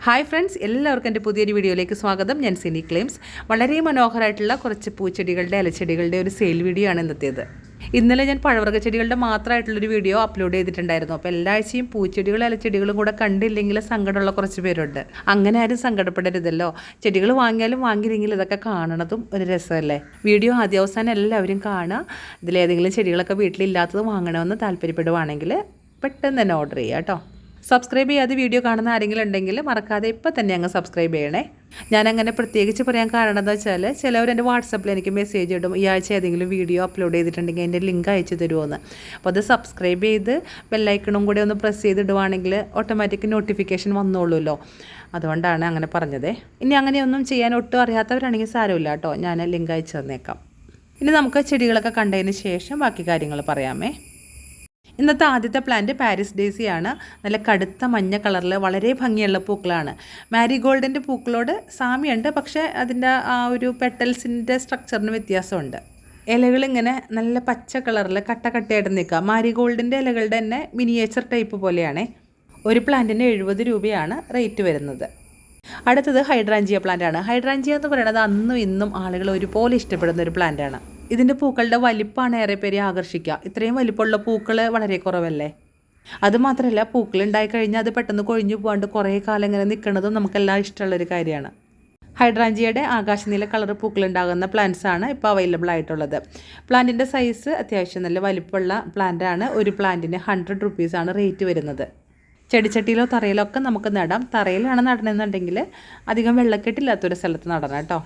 Hi friends, എല്ലാവർക്കും എൻ്റെ പുതിയൊരു വീഡിയോയിലേക്ക് സ്വാഗതം. ഞാൻ സിനി ക്ലെയിംസ്. വളരെ മനോഹരമായിട്ടുള്ള കുറച്ച് പൂച്ചെടികളുടെ ഇലച്ചെടികളുടെ ഒരു സെയിൽ വീഡിയോ ആണ് ഇന്നത്തേത്. ഇന്നലെ ഞാൻ പഴവർഗ്ഗ ചെടികളുടെ മാത്രമായിട്ടുള്ളൊരു വീഡിയോ അപ്ലോഡ് ചെയ്തിട്ടുണ്ടായിരുന്നു. അപ്പോൾ എല്ലാ ആഴ്ചയും പൂച്ചെടികളും ഇലച്ചെടികളും കൂടെ കണ്ടില്ലെങ്കിൽ സങ്കടമുള്ള കുറച്ച് പേരുണ്ട്. അങ്ങനെ ആരും സങ്കടപ്പെടരുതല്ലോ. ചെടികൾ വാങ്ങിയാലും വാങ്ങിയില്ലെങ്കിൽ ഇതൊക്കെ കാണണതും ഒരു രസമല്ലേ. വീഡിയോ ആദ്യ അവസാനം എല്ലാവരും കാണുക. ഇതിലേതെങ്കിലും ചെടികളൊക്കെ വീട്ടിലില്ലാത്തത് വാങ്ങണമെന്ന് താല്പര്യപ്പെടുവാണെങ്കിൽ പെട്ടെന്ന് തന്നെ ഓർഡർ ചെയ്യുക കേട്ടോ. സബ്സ്ക്രൈബ് ചെയ്യാതെ വീഡിയോ കാണുന്ന ആരെങ്കിലും ഉണ്ടെങ്കിൽ മറക്കാതെ ഇപ്പം തന്നെ അങ്ങ് സബ്സ്ക്രൈബ് ചെയ്യണേ. ഞാനങ്ങനെ പ്രത്യേകിച്ച് പറയാൻ കാരണം എന്താ വെച്ചാൽ ചിലവർ എൻ്റെ വാട്സപ്പിൽ എനിക്ക് മെസ്സേജ് ഇടും, ഈ ആഴ്ച ഏതെങ്കിലും വീഡിയോ അപ്ലോഡ് ചെയ്തിട്ടുണ്ടെങ്കിൽ എൻ്റെ ലിങ്ക് അയച്ചു തരുമോയെന്ന്. അപ്പോൾ അത് സബ്സ്ക്രൈബ് ചെയ്ത് ബെല്ലൈക്കണും കൂടി ഒന്ന് പ്രസ് ചെയ്തിടുവാണെങ്കിൽ ഓട്ടോമാറ്റിക് നോട്ടിഫിക്കേഷൻ വന്നോളൂല്ലോ. അതുകൊണ്ടാണ് അങ്ങനെ പറഞ്ഞത്. ഇനി അങ്ങനെയൊന്നും ചെയ്യാൻ ഒട്ടും അറിയാത്തവരാണെങ്കിൽ സാരമില്ല കേട്ടോ, ഞാൻ ലിങ്ക് അയച്ചു തന്നേക്കാം. ഇനി നമുക്ക് ചെടികളൊക്കെ കണ്ടതിന് ശേഷം ബാക്കി കാര്യങ്ങൾ പറയാമേ. ഇന്നത്തെ ആദ്യത്തെ പ്ലാന്റ് പാരീസ് ഡേസിയാണ്. നല്ല കടുത്ത മഞ്ഞ കളറിൽ വളരെ ഭംഗിയുള്ള പൂക്കളാണ്. മാരിഗോൾഡിൻ്റെ പൂക്കളോട് സാമ്യമുണ്ട്, പക്ഷേ അതിൻ്റെ ആ ഒരു പെട്ടൽസിൻ്റെ സ്ട്രക്ചറിന് വ്യത്യാസമുണ്ട്. ഇലകളിങ്ങനെ നല്ല പച്ച കളറിൽ കട്ടയായിട്ട് നിൽക്കുക. മാരിഗോൾഡിൻ്റെ ഇലകളുടെ തന്നെ മിനിയേച്ചർ ടൈപ്പ് പോലെയാണ്. ഒരു പ്ലാന്റിന് 70 രൂപയാണ് റേറ്റ് വരുന്നത്. അടുത്തത് ഹൈഡ്രാഞ്ചിയ പ്ലാന്റാണ്. ഹൈഡ്രാഞ്ചിയ എന്ന് പറയുന്നത് അന്നും ഇന്നും ആളുകൾ ഒരുപോലെ ഇഷ്ടപ്പെടുന്ന ഒരു പ്ലാന്റാണ്. ഇതിൻ്റെ പൂക്കളുടെ വലിപ്പമാണ് ഏറെ പേരെ ആകർഷിക്കുക. ഇത്രയും വലിപ്പമുള്ള പൂക്കൾ വളരെ കുറവല്ലേ. അതുമാത്രമല്ല, പൂക്കൾ ഉണ്ടായിക്കഴിഞ്ഞാൽ അത് പെട്ടെന്ന് കൊഴിഞ്ഞു പോകാണ്ട് കുറേ കാലം ഇങ്ങനെ നിൽക്കുന്നതും നമുക്കെല്ലാം ഇഷ്ടമുള്ളൊരു കാര്യമാണ്. ഹൈഡ്രാഞ്ചിയയുടെ ആകാശനീല കളർ പൂക്കളുണ്ടാകുന്ന പ്ലാന്റ്സാണ് ഇപ്പോൾ അവൈലബിൾ ആയിട്ടുള്ളത്. പ്ലാന്റിൻ്റെ സൈസ് അത്യാവശ്യം നല്ല വലിപ്പമുള്ള പ്ലാന്റാണ്. ഒരു പ്ലാന്റിന് 100 റുപ്പീസാണ് റേറ്റ് വരുന്നത്. ചെടിച്ചട്ടിയിലോ തറയിലോ ഒക്കെ നമുക്ക് നടാം. തറയിലാണ് നടണമെന്നുണ്ടെങ്കിൽ അധികം വെള്ളക്കെട്ടില്ലാത്തൊരു സ്ഥലത്ത് നടണം കേട്ടോ.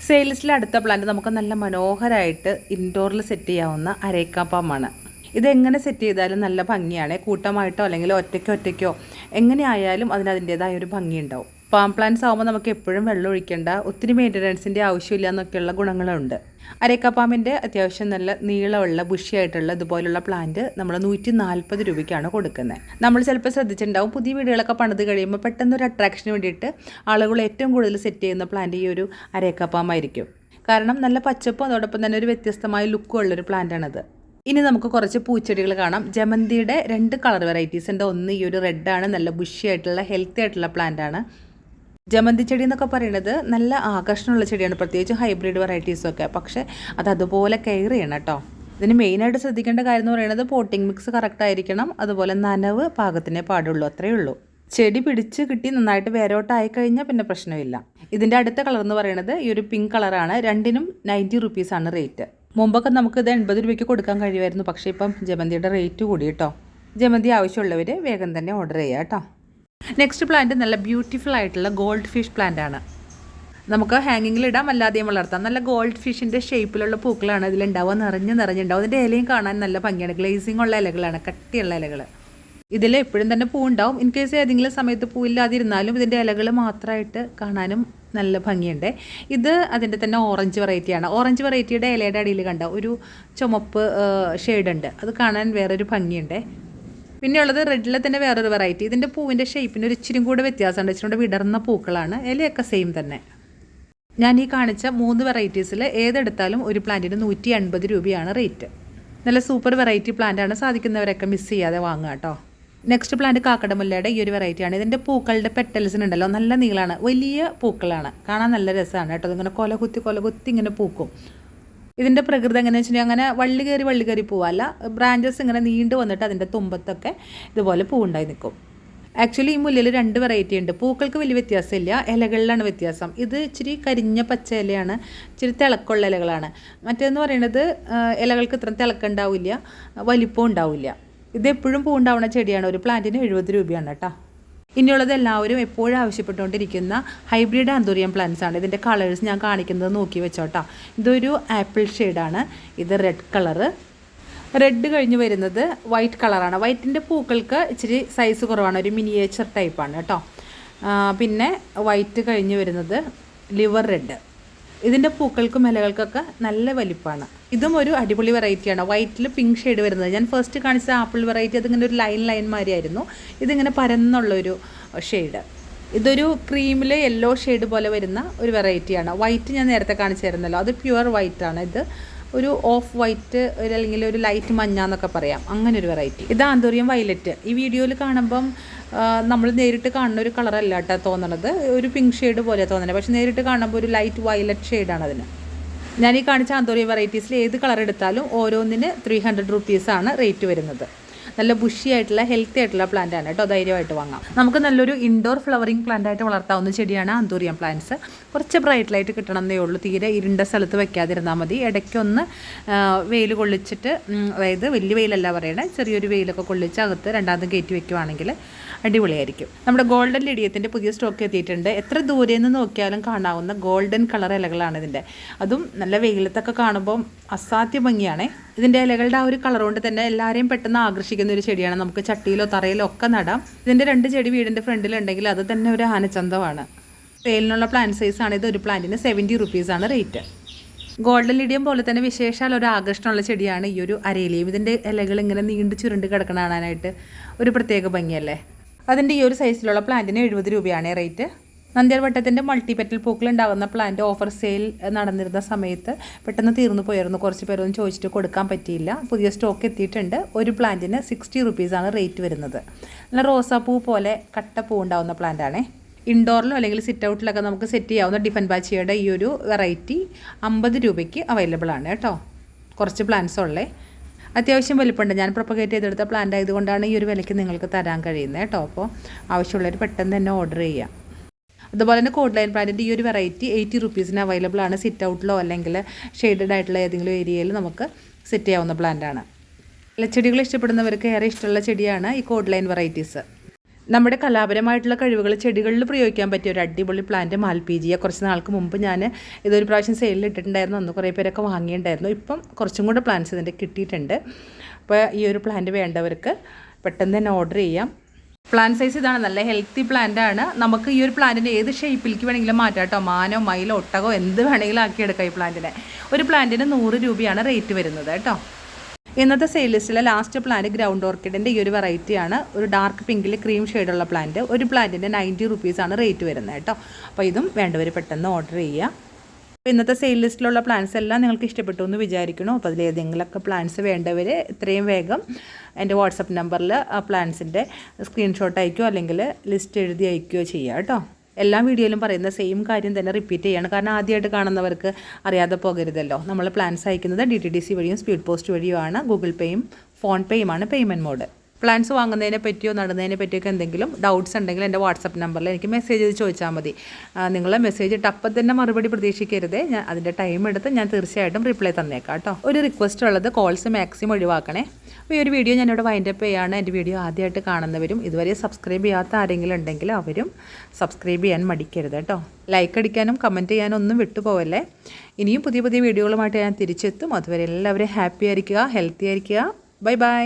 സെയിൽസിലെ അടുത്ത പ്ലാന്റ് നമുക്ക് നല്ല മനോഹരമായിട്ട് ഇൻഡോറിൽ സെറ്റ് ചെയ്യാവുന്ന അരേക്ക പാമാണ്. ഇതെങ്ങനെ സെറ്റ് ചെയ്താലും നല്ല ഭംഗിയാണ്. കൂട്ടമായിട്ടോ അല്ലെങ്കിൽ ഒറ്റയ്ക്കോ എങ്ങനെ ആയാലും അതിൻ്റേതായ ഒരു ഭംഗിയുണ്ടാവും. പാം പ്ലാന്റ്സ് ആകുമ്പോൾ നമുക്ക് എപ്പോഴും വെള്ളം ഒഴിക്കേണ്ട, ഒത്തിരി മെയിൻ്റനൻസിൻ്റെ ആവശ്യമില്ല എന്നൊക്കെയുള്ള ഗുണങ്ങളുണ്ട്. അരേക്ക പാമ്പിൻ്റെ അത്യാവശ്യം നല്ല നീളമുള്ള ബുഷിയായിട്ടുള്ള ഇതുപോലുള്ള പ്ലാന്റ് നമ്മൾ 140 രൂപയ്ക്കാണ് കൊടുക്കുന്നത്. നമ്മൾ ചിലപ്പോൾ ശ്രദ്ധിച്ചിട്ടുണ്ടാവും, പുതിയ വീടുകളൊക്കെ പണിത് കഴിയുമ്പോൾ പെട്ടെന്നൊരു അട്രാക്ഷന് വേണ്ടിയിട്ട് ആളുകൾ ഏറ്റവും കൂടുതൽ സെറ്റ് ചെയ്യുന്ന പ്ലാന്റ് ഈ ഒരു അരേക്ക പാമ്പായിരിക്കും. കാരണം നല്ല പച്ചപ്പും അതോടൊപ്പം തന്നെ ഒരു വ്യത്യസ്തമായ ലുക്കും ഉള്ളൊരു പ്ലാന്റാണത്. ഇനി നമുക്ക് കുറച്ച് പൂച്ചെടികൾ കാണാം. ജമന്തിയുടെ 2 കളർ വെറൈറ്റീസ് ഉണ്ട്. ഒന്ന് ഈ ഒരു റെഡാണ്, നല്ല ബുഷിയായിട്ടുള്ള ഹെൽത്തി ആയിട്ടുള്ള പ്ലാന്റാണ്. ജമന്തി ചെടി എന്നൊക്കെ പറയുന്നത് നല്ല ആകർഷണമുള്ള ചെടിയാണ്, പ്രത്യേകിച്ച് ഹൈബ്രിഡ് വെറൈറ്റീസൊക്കെ. പക്ഷേ അതുപോലെ കെയർ ചെയ്യണം കേട്ടോ. ഇതിന് മെയിനായിട്ട് ശ്രദ്ധിക്കേണ്ട കാര്യം എന്ന് പറയുന്നത് പോട്ടിംഗ് മിക്സ് കറക്റ്റ് ആയിരിക്കണം. അതുപോലെ നനവ് പാകത്തിനേ പാടുള്ളൂ, അത്രയേ ഉള്ളൂ. ചെടി പിടിച്ച് കിട്ടി നന്നായിട്ട് വേരോട്ടായി കഴിഞ്ഞാൽ പിന്നെ പ്രശ്നമില്ല. ഇതിൻ്റെ അടുത്ത കളർ എന്ന് പറയുന്നത് ഈ ഒരു പിങ്ക് കളറാണ്. രണ്ടിനും 90 റുപ്പീസാണ് റേറ്റ്. മുമ്പൊക്കെ നമുക്ക് ഇത് 80 രൂപയ്ക്ക് കൊടുക്കാൻ കഴിയുമായിരുന്നു, പക്ഷേ ഇപ്പം ജമന്തിയുടെ റേറ്റ് കൂടി കേട്ടോ. ജമന്തി ആവശ്യമുള്ളവർ വേഗം തന്നെ ഓർഡർ ചെയ്യുക കേട്ടോ. നെക്സ്റ്റ് പ്ലാന്റ് നല്ല ബ്യൂട്ടിഫുൾ ആയിട്ടുള്ള ഗോൾഡ് ഫിഷ് പ്ലാന്റ് ആണ്. നമുക്ക് ഹാങ്ങിങ്ങിലിടാം, അല്ലാതെയും വളർത്താം. നല്ല ഗോൾഡ് ഫിഷിൻ്റെ ഷേപ്പിലുള്ള പൂക്കളാണ് ഇതിലുണ്ടാവുക. നിറഞ്ഞുണ്ടാവും. അതിൻ്റെ ഇലയും കാണാൻ നല്ല ഭംഗിയാണ്. ഗ്ലേസിംഗ് ഉള്ള ഇലകളാണ്, കട്ടിയുള്ള ഇലകൾ. ഇതിൽ എപ്പോഴും തന്നെ പൂവുണ്ടാവും. ഇൻ കേസ് ഏതെങ്കിലും സമയത്ത് പൂവില്ലാതിരുന്നാലും ഇതിൻ്റെ ഇലകൾ മാത്രമായിട്ട് കാണാനും നല്ല ഭംഗിയുണ്ട്. ഇത് അതിൻ്റെ തന്നെ ഓറഞ്ച് വെറൈറ്റിയാണ്. ഓറഞ്ച് വെറൈറ്റിയുടെ ഇലയുടെ അടിയിൽ കണ്ട ഒരു ചുമപ്പ് ഷെയ്ഡുണ്ട്, അത് കാണാൻ വേറൊരു ഭംഗിയുണ്ട്. പിന്നെയുള്ളത് റെഡിലെ തന്നെ വേറൊരു വെറൈറ്റി. ഇതിൻ്റെ പൂവിൻ്റെ ഷേപ്പിന് ഒരു ഇച്ചിരി കൂടെ വ്യത്യാസമുണ്ട്. ഇച്ചിരി കൂടെ വിടർന്ന പൂക്കളാണ്. ഇലയൊക്കെ സെയിം തന്നെ. ഞാൻ ഈ കാണിച്ച 3 വെറൈറ്റീസിൽ ഏതെടുത്താലും ഒരു പ്ലാന്റിന് 180 രൂപയാണ് റേറ്റ്. നല്ല സൂപ്പർ വെറൈറ്റി പ്ലാന്റാണ്. സാധിക്കുന്നവരൊക്കെ മിസ് ചെയ്യാതെ വാങ്ങുക കേട്ടോ. നെക്സ്റ്റ് പ്ലാന്റ് കാക്കടമുല്ലയുടെ ഈ ഒരു വെറൈറ്റിയാണ്. ഇതിൻ്റെ പൂക്കളുടെ പെട്ടൽസിനുണ്ടല്ലോ നല്ല നീളമാണ്, വലിയ പൂക്കളാണ്, കാണാൻ നല്ല രസമാണ് കേട്ടോ. ഇതിങ്ങനെ കൊലകുത്തി ഇങ്ങനെ പൂക്കും. ഇതിൻ്റെ പ്രകൃതി എങ്ങനെയാണെന്ന് വെച്ചിട്ടുണ്ടെങ്കിൽ അങ്ങനെ വള്ളി കയറി പോവല്ല, ബ്രാഞ്ചസ് ഇങ്ങനെ നീണ്ടു വന്നിട്ട് അതിൻ്റെ തുമ്പത്തൊക്കെ ഇതുപോലെ പൂവുണ്ടായി നിൽക്കും. ആക്ച്വലി ഈ മുല്ലയിൽ 2 വെറൈറ്റി ഉണ്ട്. പൂക്കൾക്ക് വലിയ വ്യത്യാസമില്ല, ഇലകളിലാണ് വ്യത്യാസം. ഇത് ഇച്ചിരി കരിഞ്ഞ പച്ച ഇലയാണ്, ഇച്ചിരി തിളക്കമുള്ള ഇലകളാണ്. മറ്റേതെന്ന് പറയുന്നത് ഇലകൾക്ക് ഇത്ര തിളക്കുണ്ടാവില്ല, വലിപ്പവും ഉണ്ടാവില്ല. ഇത് എപ്പോഴും പൂവുണ്ടാവുന്ന ചെടിയാണ്. ഒരു പ്ലാന്റിന് 70 രൂപയാണ് കേട്ടോ. ഇനിയുള്ളത് എല്ലാവരും എപ്പോഴും ആവശ്യപ്പെട്ടുകൊണ്ടിരിക്കുന്ന ഹൈബ്രിഡ് ആന്തൂറിയം പ്ലാന്റ്സ് ആണ്. ഇതിൻ്റെ കളേഴ്സ് ഞാൻ കാണിക്കുന്നത് നോക്കി വെച്ചോട്ടോ. ഇതൊരു ആപ്പിൾ ഷെയ്ഡാണ്. ഇത് റെഡ് കളറ്. റെഡ് കഴിഞ്ഞ് വരുന്നത് വൈറ്റ് കളറാണ്. വൈറ്റിൻ്റെ പൂക്കൾക്ക് ഇച്ചിരി സൈസ് കുറവാണ്, ഒരു മിനിയേച്ചർ ടൈപ്പാണ് കേട്ടോ. പിന്നെ വൈറ്റ് കഴിഞ്ഞ് വരുന്നത് ലിവർ റെഡ്. ഇതിൻ്റെ പൂക്കൾക്കും ഇലകൾക്കൊക്കെ നല്ല വലിപ്പമാണ്. ഇതും ഒരു അടിപൊളി വെറൈറ്റിയാണ്. വൈറ്റിൽ പിങ്ക് ഷെയ്ഡ് വരുന്നത്. ഞാൻ ഫസ്റ്റ് കാണിച്ച ആപ്പിൾ വെറൈറ്റി അതിങ്ങനെ ഒരു ലൈൻ മാതിരിയായിരുന്നു. ഇതിങ്ങനെ പരന്നുള്ളൊരു ഷെയ്ഡ്. ഇതൊരു ക്രീമിൽ യെല്ലോ ഷെയ്ഡ് പോലെ വരുന്ന ഒരു വെറൈറ്റിയാണ്. വൈറ്റ് ഞാൻ നേരത്തെ കാണിച്ചു തരുന്നല്ലോ, അത് പ്യുവർ വൈറ്റാണ്. ഇത് ഒരു ഓഫ് വൈറ്റ് അല്ലെങ്കിൽ ഒരു ലൈറ്റ് മഞ്ഞ എന്നൊക്കെ പറയാം, അങ്ങനെ ഒരു വെറൈറ്റി. ഇത് ആന്തൂറിയം വയലറ്റ്. ഈ വീഡിയോയിൽ കാണുമ്പം നമ്മൾ നേരിട്ട് കാണുന്ന ഒരു കളറല്ല കേട്ടോ തോന്നണത്, ഒരു പിങ്ക് ഷെയ്ഡ് പോലെ തോന്നണത്. പക്ഷേ നേരിട്ട് കാണുമ്പോൾ ഒരു ലൈറ്റ് വയലറ്റ് ഷെയ്ഡാണ് അതിന്. ഞാൻ ഈ കാണിച്ച ആന്തൂറിയം വെറൈറ്റീസിൽ ഏത് കളർ എടുത്താലും ഓരോന്നിന് 300 റുപ്പീസാണ് റേറ്റ് വരുന്നത്. നല്ല ബുഷി ആയിട്ടുള്ള ഹെൽത്തി ആയിട്ടുള്ള പ്ലാന്റ് ആണ് കേട്ടോ, ധൈര്യമായിട്ട് വാങ്ങാം. നമുക്ക് നല്ലൊരു ഇൻഡോർ ഫ്ലവറിങ് പ്ലാന്റ് ആയിട്ട് വളർത്താവുന്ന ചെടിയാണ് ആന്തൂറിയം പ്ലാന്റ്സ്. കുറച്ച് ബ്രൈറ്റ് ലൈറ്റ് കിട്ടണമെന്നേ ഉള്ളൂ, തീരെ ഇരുണ്ട സ്ഥലത്ത് വെക്കാതിരുന്നാൽ മതി. ഇടയ്ക്കൊന്ന് വെയിൽ കൊള്ളിച്ചിട്ട്, അതായത് വലിയ വെയിലല്ല പറയണേ, ചെറിയൊരു വെയിലൊക്കെ കൊള്ളിച്ച് അകത്ത് രണ്ടാമതും കയറ്റി വെക്കുവാണെങ്കിൽ അടിപൊളിയായിരിക്കും. നമ്മുടെ ഗോൾഡൻ ലിഡിയത്തിൻ്റെ പുതിയ സ്റ്റോക്ക് എത്തിയിട്ടുണ്ട്. എത്ര ദൂരെ നിന്ന് നോക്കിയാലും കാണാവുന്ന ഗോൾഡൻ കളർ ഇലകളാണ് ഇതിൻ്റെ. അതും നല്ല വെയിലത്തൊക്കെ കാണുമ്പം അസാധ്യ ഭംഗിയാണേ. ഇതിൻ്റെ ഇലകളുടെ ആ ഒരു കളർ കൊണ്ട് തന്നെ എല്ലാവരെയും പെട്ടെന്ന് ആകർഷിക്കുന്ന ഒരു ചെടിയാണ്. നമുക്ക് ചട്ടിയിലോ തറയിലോ ഒക്കെ നടാം. ഇതിൻ്റെ 2 ചെടി വീടിൻ്റെ ഫ്രണ്ടിലുണ്ടെങ്കിൽ അത് തന്നെ ഒരു ആനച്ചന്തമാണ്. സെയിലിനുള്ള പ്ലാന്റ് സൈസാണ് ഇത്. ഒരു പ്ലാന്റിന് 70 റുപ്പീസാണ് റേറ്റ്. ഗോൾഡൻ ലിഡിയം പോലെ തന്നെ വിശേഷാൽ ഒരു ആകർഷണമുള്ള ചെടിയാണ് ഈ ഒരു അരയിലയും. ഇതിൻ്റെ ഇലകൾ ഇങ്ങനെ നീണ്ടു ചുരുണ്ട് കിടക്കണ കാണാനായിട്ട് ഒരു പ്രത്യേക ഭംഗിയല്ലേ. അതിൻ്റെ ഈ ഒരു സൈസിലുള്ള പ്ലാന്റിന് 70 രൂപയാണ് റേറ്റ്. നന്ദ്യാർ വട്ടത്തിൻ്റെ മൾട്ടിപെറ്റൽ പൂക്കൾ ഉണ്ടാകുന്ന പ്ലാന്റ് ഓഫർ സെയിൽ നടന്നിരുന്ന സമയത്ത് പെട്ടെന്ന് തീർന്നു പോയിരുന്നു. കുറച്ച് പേരൊന്നും ചോദിച്ചിട്ട് കൊടുക്കാൻ പറ്റിയില്ല. പുതിയ സ്റ്റോക്ക് എത്തിയിട്ടുണ്ട്. ഒരു പ്ലാന്റിന് 60 റുപ്പീസാണ് റേറ്റ് വരുന്നത്. നല്ല റോസാപ്പൂ പോലെ കട്ടപ്പൂ ഉണ്ടാകുന്ന പ്ലാന്റാണേ. ഇൻഡോറിലോ അല്ലെങ്കിൽ സിറ്റ് ഔട്ടിലൊക്കെ നമുക്ക് സെറ്റ് ചെയ്യാവുന്ന ഡിഫൻബാച്ചിയുടെ ഈ ഒരു വെറൈറ്റി 50 രൂപയ്ക്ക് അവൈലബിൾ ആണ് കേട്ടോ. കുറച്ച് പ്ലാന്റ്സ് ഉള്ളേ, അത്യാവശ്യം വലിപ്പമുണ്ട്. ഞാൻ പ്രൊപ്പഗേറ്റ് ചെയ്തെടുത്ത പ്ലാന്റ് ആയതുകൊണ്ടാണ് ഈ ഒരു വിലയ്ക്ക് നിങ്ങൾക്ക് തരാൻ കഴിയുന്നത് കേട്ടോ. അപ്പോൾ ആവശ്യമുള്ളവർ പെട്ടെന്ന് തന്നെ ഓർഡർ ചെയ്യാം. അതുപോലെ തന്നെ കോഡ് ലൈൻ പ്ലാന്റിൻ്റെ ഈ ഒരു വെറൈറ്റി 80 റുപ്പീസിന് അവൈലബിൾ ആണ്. സിറ്റ് ഔട്ടിലോ അല്ലെങ്കിൽ ഷെയ്ഡഡ് ആയിട്ടുള്ള ഏതെങ്കിലും ഏരിയയിൽ നമുക്ക് സെറ്റ് ചെയ്യാവുന്ന പ്ലാന്റാണ്. ഇലച്ചെടികൾ ഇഷ്ടപ്പെടുന്നവർക്ക് ഏറെ ഇഷ്ടമുള്ള ചെടിയാണ് ഈ കോഡ് ലൈൻ വെറൈറ്റീസ്. നമ്മുടെ കലാപരമായിട്ടുള്ള കഴിവുകൾ ചെടികളിൽ പ്രയോഗിക്കാൻ പറ്റിയ ഒരു അടിപൊളി പ്ലാന്റ് മാൽപീജിയ. കുറച്ച് നാൾക്ക് മുമ്പ് ഞാൻ ഇതൊരു പ്രാവശ്യം സെയിലിൽ ഇട്ടിട്ടുണ്ടായിരുന്നു. അന്ന് കുറേ പേരൊക്കെ വാങ്ങിയിട്ടുണ്ടായിരുന്നു. ഇപ്പം കുറച്ചും കൂടെ പ്ലാന്റ്സ് ഇതിൻ്റെ കിട്ടിയിട്ടുണ്ട്. അപ്പോൾ ഈ ഒരു പ്ലാന്റ് വേണ്ടവർക്ക് പെട്ടെന്ന് തന്നെ ഓർഡർ ചെയ്യാം. പ്ലാന്റ് സൈസ് ഇതാണ്, നല്ല ഹെൽത്തി പ്ലാന്റ് ആണ്. നമുക്ക് ഈ ഒരു പ്ലാന്റിൻ്റെ ഏത് ഷേപ്പിലേക്ക് വേണമെങ്കിലും മാറ്റാം കേട്ടോ. മാനോ മയിലോ ഒട്ടകോ എന്ത് വേണമെങ്കിലും ആക്കിയെടുക്കാം ഈ പ്ലാന്റിനെ. ഒരു പ്ലാന്റിന് 100 രൂപയാണ് റേറ്റ് വരുന്നത് കേട്ടോ. ഇന്നത്തെ സെയിൽ ലിസ്റ്റിലെ ലാസ്റ്റ് പ്ലാന്റ് ഗ്രൗണ്ട് ഓർക്കിഡിൻ്റെ ഈ ഒരു വെറൈറ്റിയാണ്. ഒരു ഡാർക്ക് പിങ്കിൽ ക്രീം ഷെയ്ഡുള്ള പ്ലാന്റ്. ഒരു പ്ലാന്റിൻ്റെ 90 റുപ്പീസാണ് റേറ്റ് വരുന്നത് കേട്ടോ. അപ്പോൾ ഇതും വേണ്ടവർ പെട്ടെന്ന് ഓർഡർ ചെയ്യുക. അപ്പോൾ ഇന്നത്തെ സെയിൽ ലിസ്റ്റിലുള്ള പ്ലാന്റ്സ് എല്ലാം നിങ്ങൾക്ക് ഇഷ്ടപ്പെട്ടു എന്ന് വിചാരിക്കണം. അപ്പോൾ അതിലേതെങ്കിലുമൊക്കെ പ്ലാന്റ്സ് വേണ്ടവർ എത്രയും വേഗം എൻ്റെ വാട്സപ്പ് നമ്പറിൽ ആ പ്ലാന്റ്സിൻ്റെ സ്ക്രീൻഷോട്ട് അയക്കുകയോ അല്ലെങ്കിൽ ലിസ്റ്റ് എഴുതി അയക്കുകയോ ചെയ്യുക കേട്ടോ. എല്ലാ വീഡിയോയിലും പറയുന്ന സെയിം കാര്യം തന്നെ റിപ്പീറ്റ് ചെയ്യാണ്. കാരണം ആദ്യമായിട്ട് കാണുന്നവർക്ക് അറിയാതെ പോകരുതല്ലോ. നമ്മൾ പ്ലാൻസ് അയക്കുന്നത് DTDC വഴിയും സ്പീഡ് പോസ്റ്റ് വഴിയുമാണ്. ഗൂഗിൾ പേയും ഫോൺ പേയുമാണ് പേയ്മെൻറ്റ് മോഡ്. പ്ലാൻസ് വാങ്ങുന്നതിനെ പറ്റിയോ നടുന്നതിനെ പറ്റിയൊക്കെ എന്തെങ്കിലും ഡൗട്ട്സ് ഉണ്ടെങ്കിൽ എൻ്റെ വാട്സപ്പ് നമ്പറിൽ എനിക്ക് മെസ്സേജ് ചെയ്ത് ചോദിച്ചാൽ മതി. നിങ്ങൾ മെസ്സേജ് ഇട്ട് അപ്പം തന്നെ മറുപടി പ്രതീക്ഷിക്കരുതേ. ഞാൻ അതിൻ്റെ ടൈം എടുത്ത് ഞാൻ തീർച്ചയായിട്ടും റിപ്ലൈ തന്നേക്കാം കേട്ടോ. ഒരു റിക്വസ്റ്റ് ഉള്ളത്, കോൾസ് മാക്സിമം ഒഴിവാക്കണേ. അപ്പോൾ ഈ ഒരു വീഡിയോ ഞാനിവിടെ വൈൻഡപ്പ് ചെയ്യാണ്. എൻ്റെ വീഡിയോ ആദ്യമായിട്ട് കാണുന്നവരും ഇതുവരെ സബ്സ്ക്രൈബ് ചെയ്യാത്ത ആരെങ്കിലും ഉണ്ടെങ്കിൽ അവരും സബ്സ്ക്രൈബ് ചെയ്യാൻ മടിക്കരുത് കേട്ടോ. ലൈക്ക് അടിക്കാനും കമൻറ്റ് ചെയ്യാനും ഒന്നും വിട്ടുപോകല്ലേ. ഇനിയും പുതിയ പുതിയ വീഡിയോകളുമായിട്ട് ഞാൻ തിരിച്ചെത്തും. അതുവരെ എല്ലാവരും ഹാപ്പി ആയിരിക്കുക, ഹെൽത്തി ആയിരിക്കുക. Bye bye.